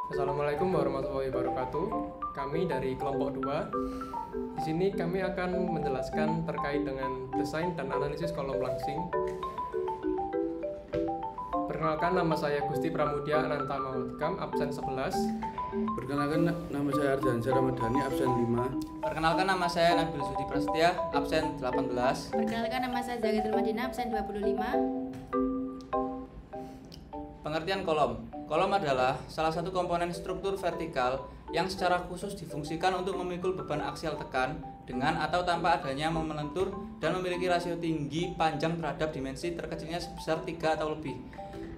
Assalamualaikum warahmatullahi wabarakatuh. Kami dari kelompok 2. Di sini kami akan menjelaskan terkait dengan desain dan analisis kolom langsing. Perkenalkan, nama saya Gusti Pramudia Ananta Mahmutkam, absen 11. Perkenalkan, nama saya Ardiansyah Ramadhani, absen 5. Perkenalkan, nama saya Nabil Sudi Prasetya, absen 18. Perkenalkan, nama saya Zagatul Madinah, absen 25. Pengertian kolom. Kolom adalah salah satu komponen struktur vertikal yang secara khusus difungsikan untuk memikul beban aksial tekan dengan atau tanpa adanya momen lentur dan memiliki rasio tinggi panjang terhadap dimensi terkecilnya sebesar 3 atau lebih.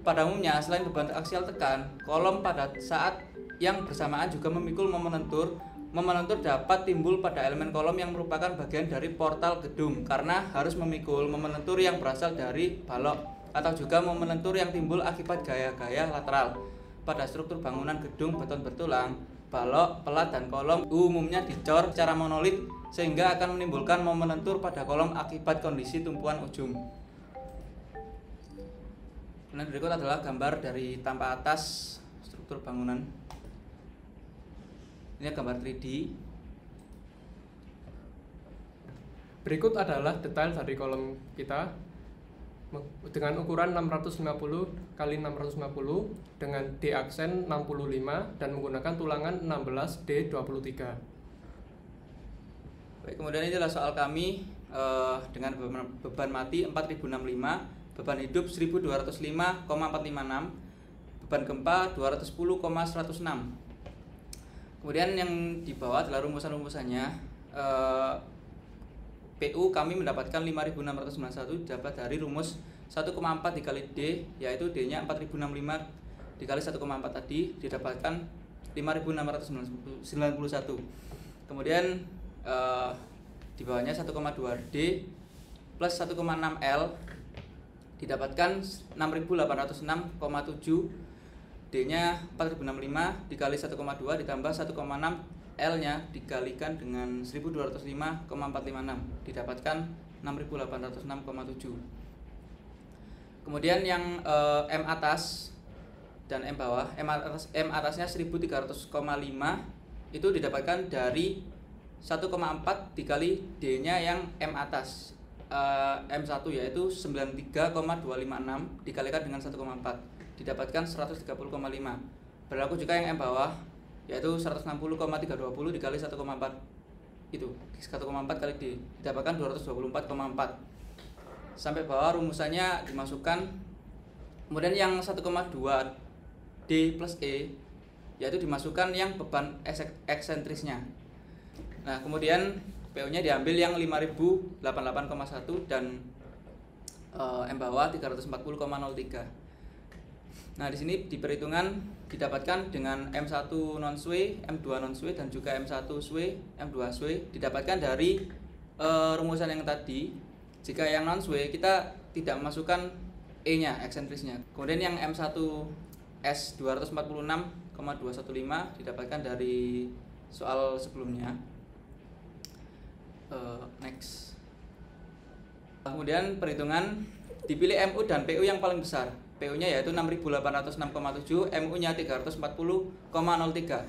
Pada umumnya, selain beban aksial tekan, kolom pada saat yang bersamaan juga memikul momen lentur. Momen lentur dapat timbul pada elemen kolom yang merupakan bagian dari portal gedung karena harus memikul momen lentur yang berasal dari balok, atau juga momen lentur yang timbul akibat gaya-gaya lateral. Pada struktur bangunan gedung beton bertulang, balok, pelat, dan kolom umumnya dicor secara monolit sehingga akan menimbulkan momen lentur pada kolom akibat kondisi tumpuan ujung. Kemudian berikut adalah gambar dari tampak atas struktur bangunan. Ini gambar 3D. Berikut adalah detail dari kolom kita dengan ukuran 650 x 650 dengan D aksen 65 dan menggunakan tulangan 16D23. Baik, kemudian ini adalah soal kami dengan beban mati 4065, beban hidup 1205,456, beban gempa 210,106. Kemudian yang di bawah adalah rumusan-rumusannya. PU kami mendapatkan 5691 dapat dari rumus 1,4 dikali D, yaitu D-nya 4065 dikali 1,4 tadi didapatkan 5691. Kemudian di bawahnya 1,2 D plus 1,6 L didapatkan 6806,7. D-nya 4065 dikali 1,2 ditambah 1,6 L-nya dikalikan dengan 1205,456 didapatkan 6806,7. Kemudian yang M atas dan M bawah, M atasnya 1300,5 itu didapatkan dari 1,4 dikali D-nya yang M atas, M1 yaitu 93,256 dikalikan dengan 1,4 didapatkan 130,5. Berlaku juga yang M bawah yaitu 160,320 dikali 1,4 itu 1,4 kali D didapatkan 224,4. Sampai bawah rumusannya dimasukkan. Kemudian yang 1,2 D plus E yaitu dimasukkan yang beban eksentrisnya. Nah, kemudian PU nya diambil yang 5088,1 dan M bawah 340,03. Nah, di sini di perhitungan didapatkan dengan M1 non-sway, M2 non-sway, dan juga M1 sway, M2 sway didapatkan dari rumusan yang tadi. Jika yang non-sway kita tidak memasukkan E-nya, eksentrisnya. Kemudian yang M1 S 246,215 didapatkan dari soal sebelumnya. Next. Kemudian perhitungan dipilih MU dan PU yang paling besar. PU-nya yaitu 6806,7, MU-nya 340,03.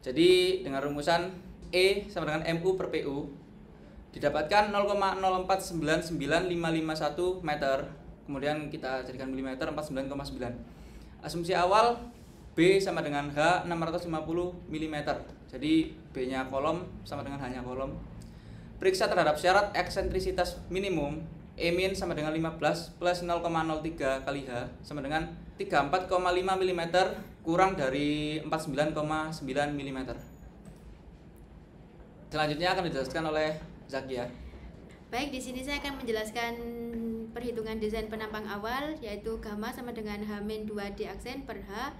Jadi dengan rumusan E sama dengan MU per PU didapatkan 0,049951 meter. Kemudian kita jadikan milimeter 49,9. Asumsi awal B sama dengan H 650 mm. Jadi B-nya kolom sama dengan H-nya kolom. Periksa terhadap syarat eksentrisitas minimum. E min sama dengan 15 plus 0,03 kali H sama dengan 34,5 mm kurang dari 49,9 mm. Selanjutnya akan dijelaskan oleh Zakia. Baik, di sini saya akan menjelaskan perhitungan desain penampang awal, yaitu gamma sama dengan H-2 D aksen per H.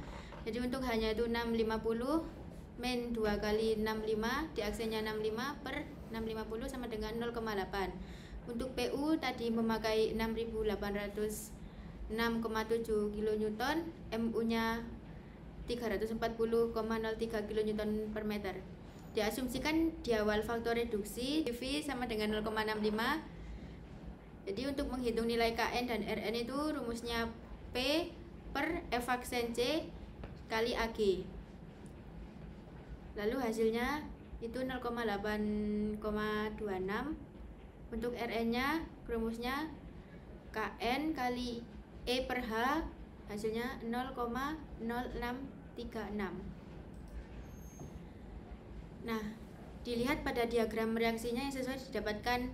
Jadi untuk H-nya itu 650 min 2 kali 65 D aksennya 65 per 650 sama dengan 0,8. Untuk PU tadi memakai 6806,7 kN, MU-nya 340,03 kN per meter. Diasumsikan di awal faktor reduksi V sama dengan 0,65. Jadi untuk menghitung nilai KN dan RN itu rumusnya P per F aksen C kali AG. Lalu hasilnya itu 0,8,26. Untuk Rn-nya, rumusnya Kn kali E per H, hasilnya 0,0636. Nah, dilihat pada diagram reaksinya yang sesuai didapatkan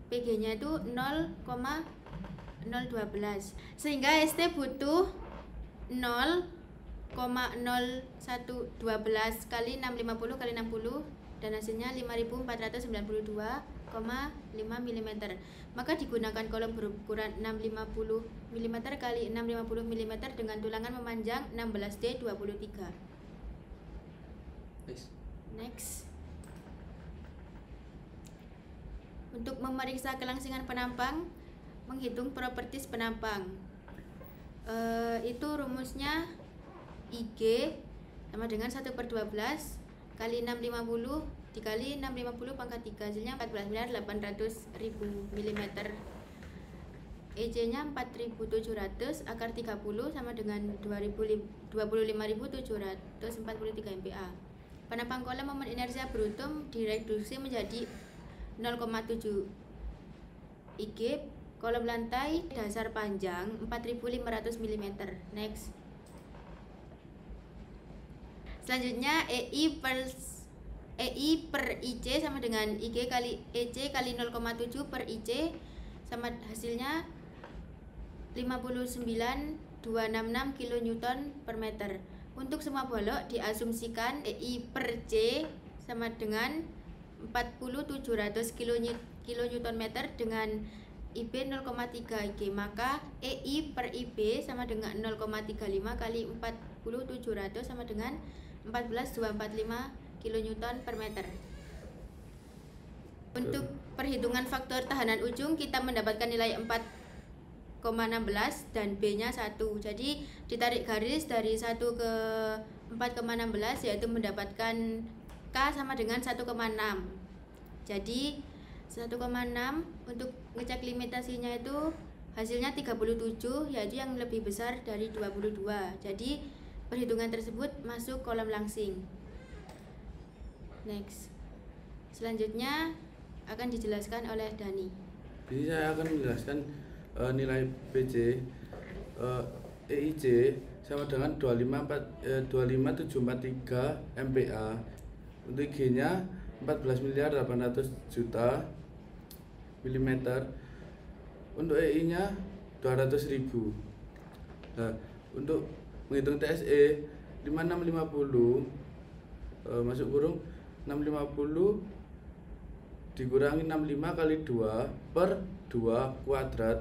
PG-nya itu 0,012, sehingga ST butuh 0,0112 kali 650 kali 60 dan hasilnya 5492,5 mm. Maka digunakan kolom berukuran 650 mm kali 650 mm dengan tulangan memanjang 16D23. Next. Untuk memeriksa kelangsingan penampang, menghitung properties penampang. Itu rumusnya IG sama dengan 1/12 kali 650 dikali 650 pangkat 3, hasilnya 14.800.000 mm. EC nya 4.700, akar 30 sama dengan 25.743 MPa. Penampang kolom momen inersia Brutum direduksi menjadi 0,7 IG. Kolom lantai dasar panjang 4.500 mm. Next. Selanjutnya EI per IC sama dengan IG kali EC kali 0,7 per IC, sama hasilnya 59.266 kN per meter. Untuk semua bolok diasumsikan EI per C sama dengan 40.700 kN dengan IB 0,3 IG, maka EI per IB sama dengan 0,35 kali 40.700 sama dengan 14.245 kN per meter. Untuk perhitungan faktor tahanan ujung kita mendapatkan nilai 4,16 dan B-nya 1. Jadi ditarik garis dari 1 ke 4,16 yaitu mendapatkan K sama dengan 1,6. Jadi 1,6 untuk ngecek limitasinya itu hasilnya 37, yaitu yang lebih besar dari 22. Jadi perhitungan tersebut masuk kolom langsing. Next. Selanjutnya akan dijelaskan oleh Dani. Jadi saya akan menjelaskan nilai PJ EIJ sama dengan 25743 MPa. Untuk IG-nya 14.800.000 mm. Untuk EI-nya 200.000. Nah, untuk menghitung TSE 5650 masuk kurung 650 dikurangi 65 kali 2 per 2 kuadrat,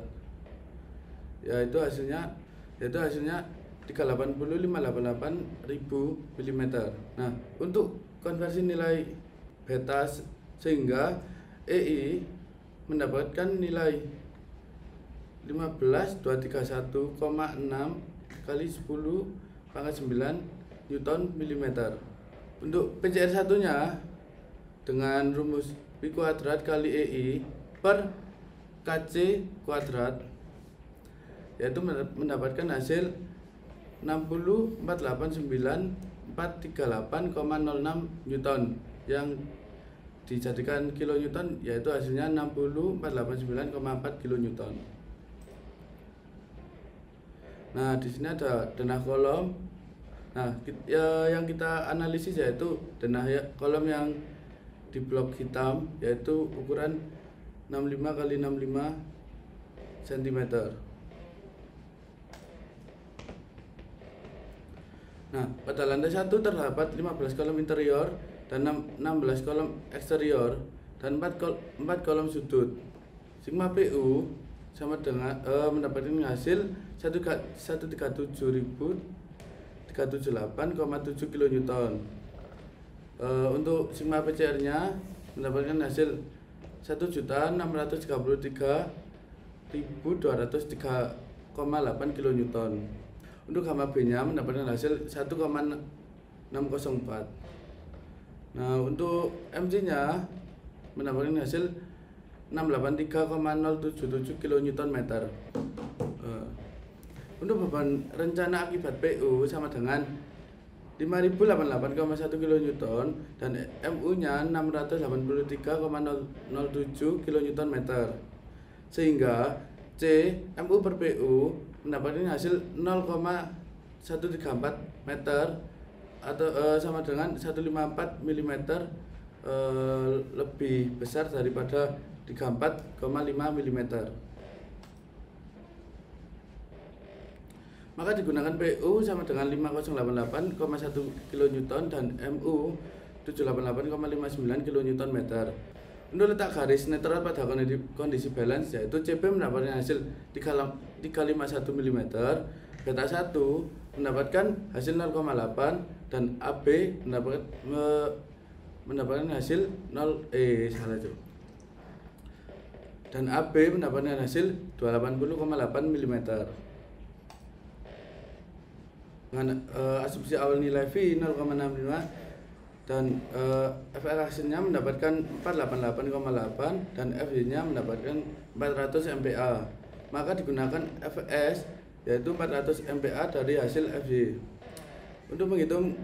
yaitu hasilnya 380.588.000 mm. Nah, untuk konversi nilai beta sehingga EI mendapatkan nilai 15.231,6 kali 10 pangkat 9 Newton mm. Untuk PCR satunya dengan rumus Pi kuadrat kali EI per KC kuadrat, yaitu mendapatkan hasil 60.489.438,06 Newton yang dijadikan kilonewton, yaitu hasilnya 60.489,4 kilonewton. Nah, di sini ada denah kolom. Nah, yang kita analisis yaitu denah kolom yang di blok hitam, yaitu ukuran 65 kali 65 cm. Nah, pada lantai 1 terdapat 15 kolom interior dan 16 kolom eksterior dan 4 kolom sudut. Sigma PU sama dengan mendapatkan hasil 137.378,7 kN. Untuk sigma PCR-nya mendapatkan hasil 1.633.203,8 kN. Untuk gamma B-nya mendapatkan hasil 1,604. Nah, untuk MC-nya mendapatkan hasil 683,077 kN/m. Untuk beban rencana akibat PU sama dengan 5088,1 kN dan MU-nya 683,07 kN meter. Sehingga C MU per PU mendapatkan hasil 0,134 meter atau sama dengan 154 mm lebih besar daripada 34,5 mm. Maka digunakan PU sama dengan 5088,1 kN dan MU 788,59 kN meter. Untuk letak garis netral pada kondisi balance yaitu CB mendapatkan hasil 351 mm, beta 1 mendapatkan hasil 0,8 dan AB mendapatkan hasil 0 dan AB mendapatkan hasil 280,8 mm. Dengan asumsi awal nilai V 0,65 dan FR actionnya mendapatkan 488,8 dan FY-nya mendapatkan 400 MPa. Maka digunakan FS yaitu 400 MPa dari hasil FY. Untuk menghitung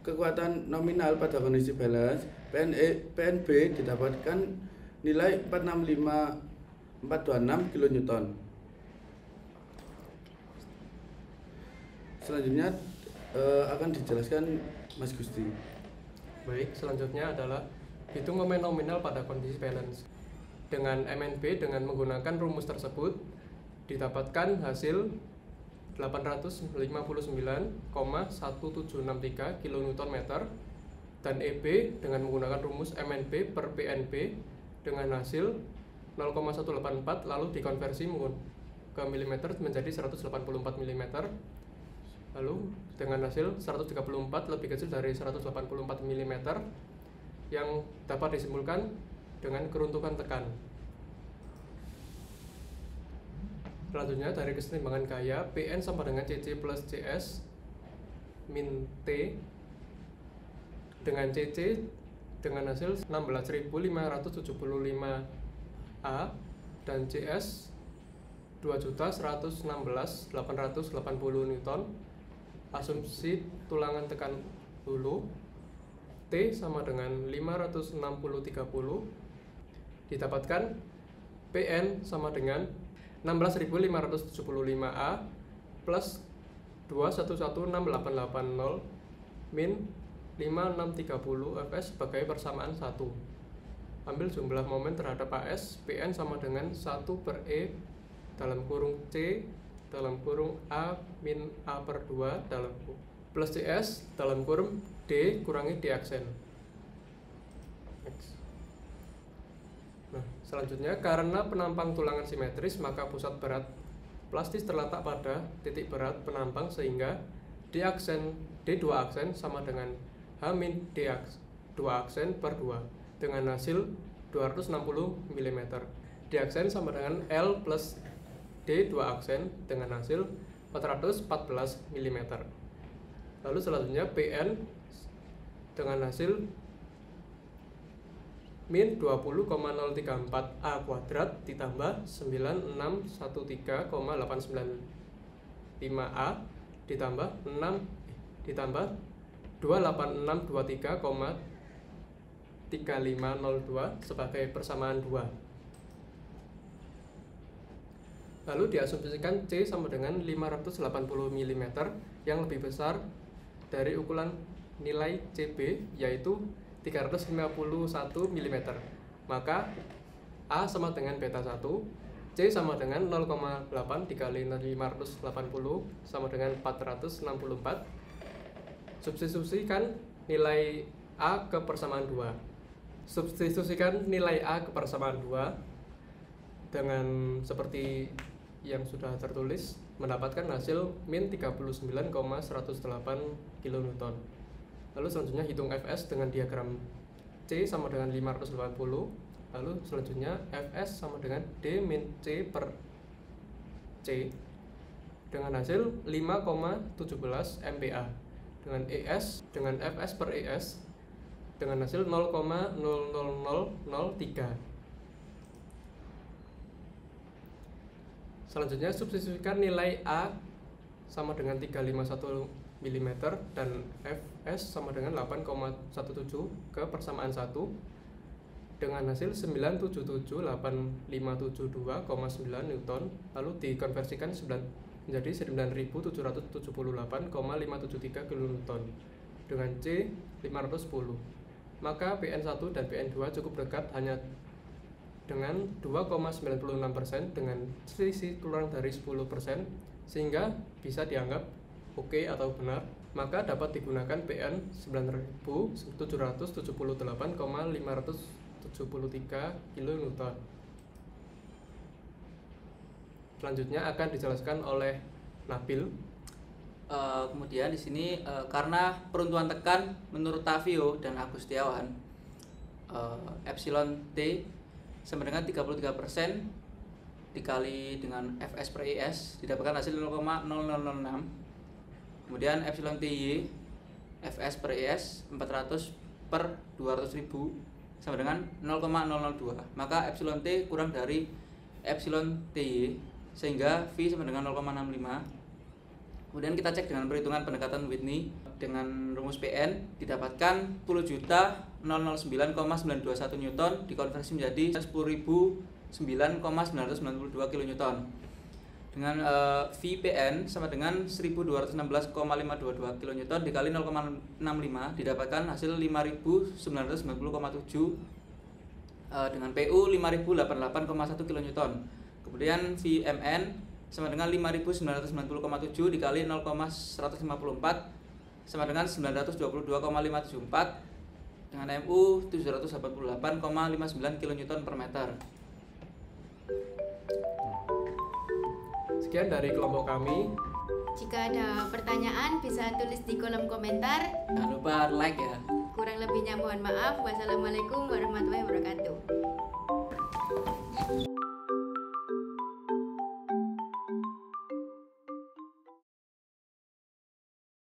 kekuatan nominal pada kondisi balance, PNB didapatkan nilai 426 kN. Selanjutnya akan dijelaskan Mas Gusti. Baik, selanjutnya adalah hitung momen nominal pada kondisi balance. Dengan MNB dengan menggunakan rumus tersebut didapatkan hasil 859,1763 kN meter dan EB dengan menggunakan rumus MNB per PNB dengan hasil 0,184 lalu dikonversi ke milimeter menjadi 184 mm. Lalu dengan hasil 134 lebih kecil dari 184 mm yang dapat disimpulkan dengan keruntukan tekan. Selanjutnya dari kesetimbangan gaya PN sama dengan CC plus CS min T dengan CC dengan hasil 16.575A dan CS 2.116.880 Newton. Asumsi tulangan tekan hulu T sama dengan 560/30 didapatkan PN sama dengan 16.575A plus 2116.880 min 5630 Fs sebagai persamaan 1. Ambil jumlah momen terhadap AS, PN sama dengan 1/E dalam kurung C dalam kurung A min A per 2 dalam plus CS dalam kurung D kurangi D aksen. Nah, selanjutnya karena penampang tulangan simetris maka pusat berat plastis terletak pada titik berat penampang sehingga D2 aksen sama dengan H min D 2 aksen per 2 dengan hasil 260 mm. D aksen sama dengan L plus D 2 aksen dengan hasil 414 mm. Lalu selanjutnya PN dengan hasil min 20,034A kuadrat ditambah 9613,895A ditambah 28623,3502 sebagai persamaan 2. Lalu diasumsikan C sama dengan 580 mm yang lebih besar dari ukuran nilai CB yaitu 351 mm. Maka A sama dengan beta 1, C sama dengan 0,8 dikali 580 sama dengan 464. Substitusikan nilai A ke persamaan 2. Substitusikan nilai A ke persamaan 2 dengan seperti yang sudah tertulis mendapatkan hasil min 39,108 kN. Lalu selanjutnya hitung Fs dengan diagram C sama dengan 580. Lalu selanjutnya Fs sama dengan D min C per C dengan hasil 5,17 MPa dengan ES dengan Fs per ES dengan hasil 0,00003. Selanjutnya substitusikan nilai A sama dengan 351 mm dan Fs sama dengan 8,17 ke persamaan 1 dengan hasil 9778572,9 Newton, lalu dikonversikan menjadi 9778,573 kN dengan C 510. Maka PN1 dan PN2 cukup dekat hanya dengan 2,96% dengan selisih kurang dari 10%, sehingga bisa dianggap oke atau benar. Maka dapat digunakan PN 9778,573 kN. Selanjutnya akan dijelaskan oleh Nabil. Kemudian di sini karena peruntuhan tekan menurut Tavio dan Agustiawan, epsilon T sama dengan 33% dikali dengan Fs per IS didapatkan hasil 0,0006. Kemudian epsilon TY Fs per IS 400 per 200.000 sama dengan 0,002. Maka epsilon T kurang dari epsilon TY sehingga V sama dengan 0,65. Kemudian kita cek dengan perhitungan pendekatan Whitney dengan rumus PN didapatkan 10.009,921 Newton dikonversi menjadi 10.009,992 kN. Dengan VPN sama dengan 1216,522 kN dikali 0,65 didapatkan hasil 5.990,7 dengan PU 5.088,1 kN. Kemudian VMN sama dengan 5.990,7 dikali 0,154 sama dengan 922,574 dengan MU 788,59 kN per meter. Sekian dari kelompok kami. Jika ada pertanyaan bisa tulis di kolom komentar. Jangan lupa like ya. Kurang lebihnya mohon maaf. Wassalamualaikum warahmatullahi wabarakatuh.